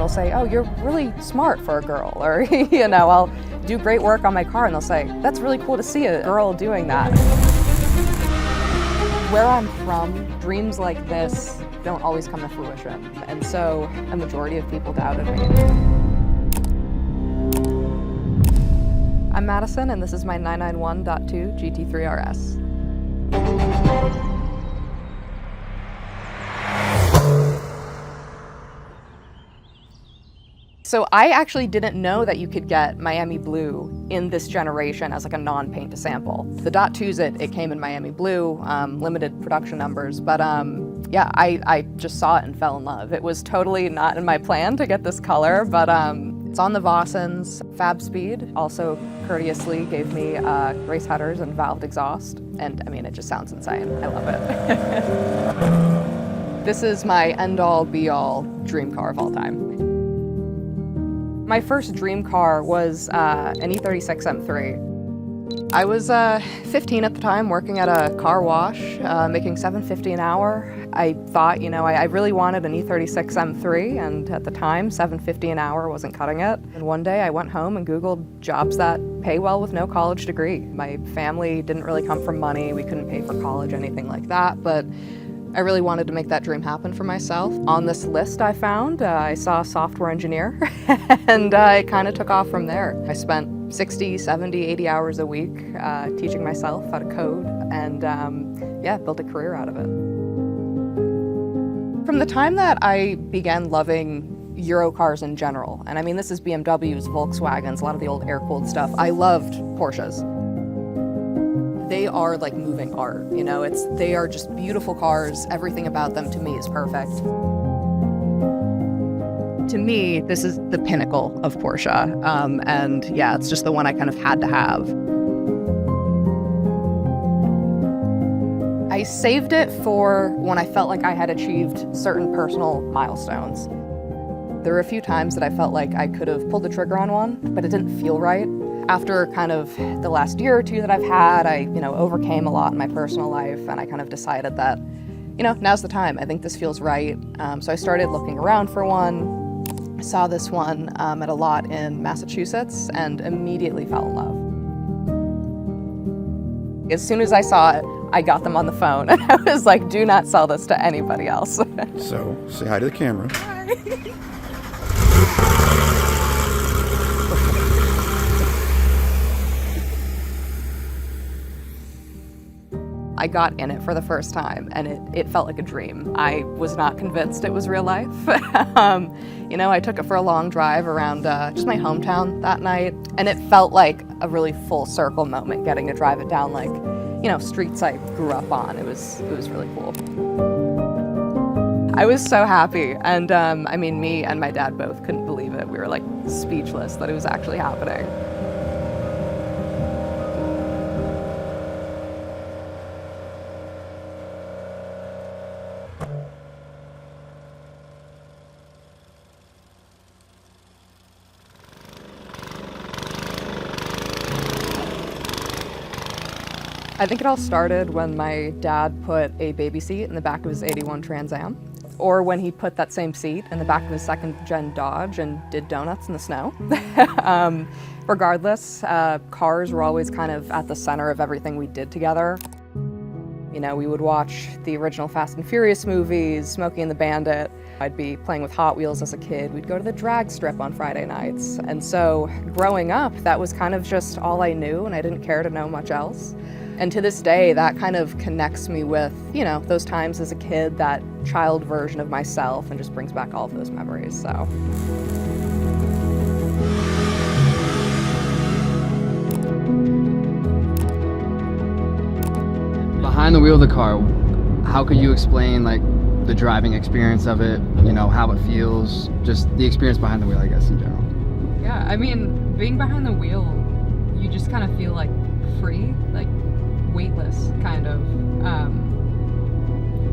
they'll say, oh, you're really smart for a girl, or, you know, I'll do great work on my car and they'll say, that's really cool to see a girl doing that. Where I'm from, dreams like this don't always come to fruition, and so a majority of people doubted me. I'm Madison, and this is my 991.2 GT3RS. So I actually didn't know that you could get Miami Blue in this generation as like a non-paint to sample. The .2's it came in Miami Blue, limited production numbers, but yeah, I just saw it and fell in love. It was totally not in my plan to get this color, but it's on the Vossens. Fab Speed also courteously gave me race headers and valved exhaust, and I mean, it just sounds insane. I love it. This is my end-all, be-all dream car of all time. My first dream car was an E36 M3. I was 15 at the time, working at a car wash, making $7.50 an hour. I thought, you know, I really wanted an E36 M3, and at the time, $7.50 an hour wasn't cutting it. And one day I went home and Googled jobs that pay well with no college degree. My family didn't really come from money. We couldn't pay for college, anything like that, but I really wanted to make that dream happen for myself. On this list I found, I saw software engineer, and I kind of took off from there. I spent 60, 70, 80 hours a week teaching myself how to code, and yeah, built a career out of it. From the time that I began loving Euro cars in general, and I mean this is BMWs, Volkswagens, a lot of the old air-cooled stuff, I loved Porsches. They are like moving art, you know, they are just beautiful cars. Everything about them to me is perfect. To me, this is the pinnacle of Porsche, and yeah, it's just the one I kind of had to have. I saved it for when I felt like I had achieved certain personal milestones. There were a few times that I felt like I could have pulled the trigger on one, but it didn't feel right. After kind of the last year or two that I've had, I, you know, overcame a lot in my personal life, and I kind of decided that, you know, now's the time. I think this feels right. So I started looking around for one. I saw this one at a lot in Massachusetts and immediately fell in love. As soon as I saw it, I got them on the phone, and I was like, do not sell this to anybody else. So, say hi to the camera. Hi. I got in it for the first time, and it felt like a dream. I was not convinced it was real life. You know, I took it for a long drive around just my hometown that night, and it felt like a really full circle moment, getting to drive it down like, you know, streets I grew up on. It was really cool. I was so happy, and I mean, me and my dad both couldn't believe it. We were like speechless that it was actually happening. I think it all started when my dad put a baby seat in the back of his '81 Trans Am, or when he put that same seat in the back of his second-gen Dodge and did donuts in the snow. Regardless, cars were always kind of at the center of everything we did together. You know, we would watch the original Fast and Furious movies, Smokey and the Bandit. I'd be playing with Hot Wheels as a kid. We'd go to the drag strip on Friday nights. And so growing up, that was kind of just all I knew, and I didn't care to know much else. And to this day, that kind of connects me with, you know, those times as a kid, that child version of myself, and just brings back all of those memories, so. Behind the wheel of the car, how could you explain like the driving experience of it, you know, how it feels, just the experience behind the wheel, I guess, in general? Yeah, I mean, being behind the wheel, you just kind of feel like free, like weightless, kind of.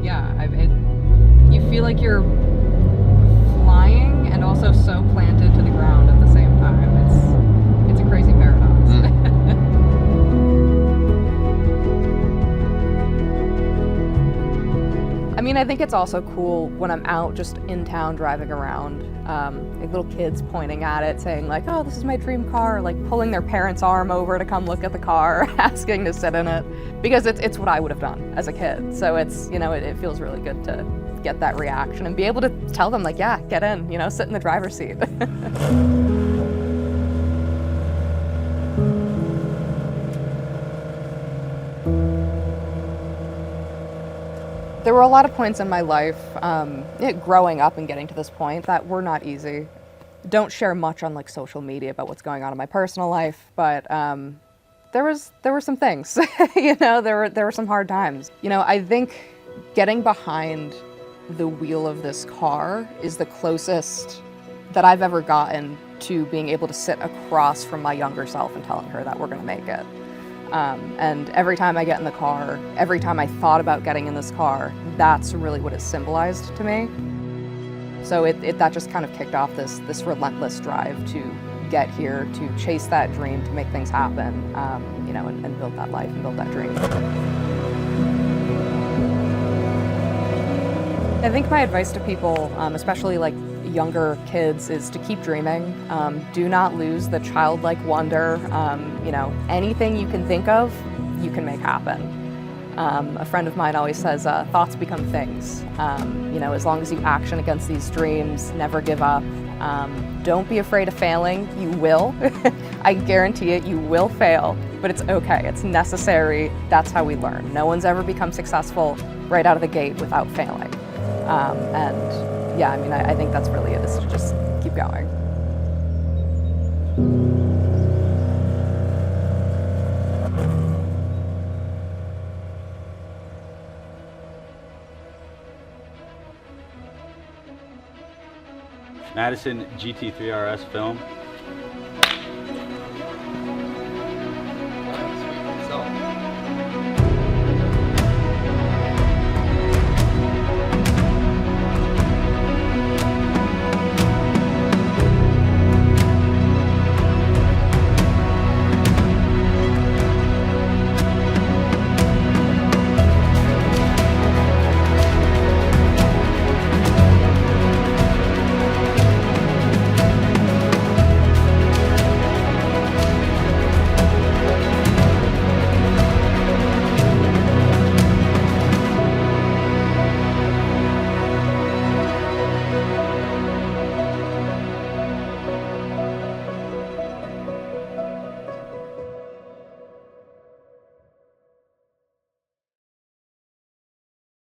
Yeah, you feel like you're flying and also so planted to the ground at the same time. It's a crazy paradox. I mean, I think it's also cool when I'm out just in town driving around, like little kids pointing at it saying like, oh, this is my dream car, like pulling their parents' arm over to come look at the car, asking to sit in it, because it's what I would have done as a kid. So it's, you know, it feels really good to get that reaction and be able to tell them like, yeah, get in, you know, sit in the driver's seat. There were a lot of points in my life, growing up and getting to this point, that were not easy. Don't share much on like social media about what's going on in my personal life, but there were some things, you know, there were some hard times. You know, I think getting behind the wheel of this car is the closest that I've ever gotten to being able to sit across from my younger self and telling her that we're gonna make it. And every time I get in the car, every time I thought about getting in this car, that's really what it symbolized to me. So that just kind of kicked off this relentless drive to get here, to chase that dream, to make things happen, you know, and build that life and build that dream. I think my advice to people, especially like younger kids, is to keep dreaming. Do not lose the childlike wonder. You know, anything you can think of, you can make happen. A friend of mine always says, thoughts become things. You know, as long as you action against these dreams, never give up. Don't be afraid of failing. You will. I guarantee it, you will fail, but it's okay. It's necessary. That's how we learn. No one's ever become successful right out of the gate without failing. And yeah, I mean, I think that's really it, is to just keep going. Madison GT3RS film